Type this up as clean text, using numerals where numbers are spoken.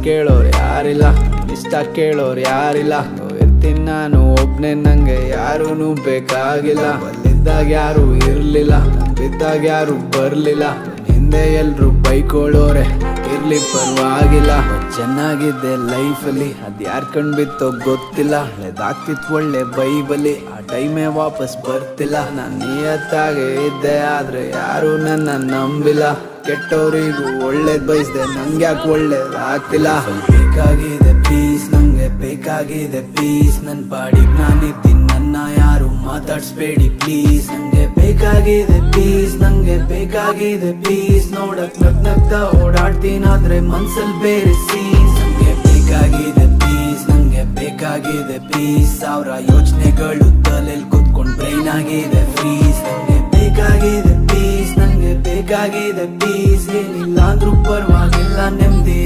ಕೇಳೋರು ಯಾರಿಲ್ಲ, ಇಷ್ಟ ಕೇಳೋರು ಯಾರಿಲ್ಲ. ಇರ್ತೀನಿ ನಾನು ಒಬ್ನೇ, ನಂಗೆ ಯಾರೂ ಬೇಕಾಗಿಲ್ಲ. ಬಲ್ಲಿದ್ದಾಗ ಯಾರು ಇರ್ಲಿಲ್ಲ, ಬಿದ್ದಾಗ ಯಾರು ಬರ್ಲಿಲ್ಲ. ಹಿಂದೆ ಎಲ್ರು ಬೈಕೊಳ್ಳೋರೆ, ಇರ್ಲಿ ಪರವಾಗಿಲ್ಲ. ಚೆನ್ನಾಗಿದ್ದೆ ಲೈಫಲ್ಲಿ, ಅದ್ಯಾರ್ ಕಣ್ ಬಿತ್ತೋ ಗೊತ್ತಿಲ್ಲ. ಹಳೆದಾಗ್ತಿತ್ತು ಒಳ್ಳೆ ಬೈಬಲಿ, ಆ ಟೈಮೇ ವಾಪಸ್ ಬರ್ತಿಲ್ಲ. ನಾನು ನಿಯತ್ತಾಗೆ ಇದ್ದೆ, ಆದ್ರೆ ಯಾರು ನನ್ನ ನಂಬಿಲ್ಲ. ಕೆಟ್ಟವರಿಗೂ ಒಳ್ಳೇದ್ ಬಯಸ್ದೆ, ನಂಗ್ಯಾಕೆ ಒಳ್ಳೇದಾಗ್ತಿಲ್ಲ. ಬೇಕಾಗಿದೆ ಪೀಸ್, ನಂಗೆ ಬೇಕಾಗಿದೆ ಪೀಸ್. ನನ್ ಪಾಡಿಗ್ ನಾನಿದ್ದೀನಿ, ನನ್ನ ಯಾರು ಮಾತಾಡ್ಸ್ಬೇಡಿ ಪ್ಲೀಸ್. ನಂಗೆ ಬೇಕಾಗಿದೆ ಪೀಸ್, ನಂಗೆ ಬೇಕಾಗಿದೆ ಪೀಸ್. ನೋಡಕ್ ನಗ್ನಗ್ತಾ ಓಡಾಡ್ತೀನಾದ್ರೆ ಮನ್ಸಲ್ ಬೇರೆ ಸೀಸ್. ನಂಗೆ ಬೇಕಾಗಿದೆ ಪೀಸ್, ನಂಗೆ ಬೇಕಾಗಿದೆ ಪೀಸ್. ಸಾವಿರ ಯೋಚನೆಗಳು ತಲೆಲ್ ಕುತ್ಕೊಂಡ್ ಬ್ರೈನ್ ಆಗಿದೆ ಫ್ರೀಸ್. ನಂಗೆ ಬೇಕಾಗಿದೆ ಪೀಸ್, ನಂಗೆ ಬೇಕಾಗಿದೆ ಪೀಸ್. ಏನಿಲ್ಲ ಅಂದ್ರೂ ಪರವಾಗಿಲ್ಲ ನೆಮ್ಮದಿ.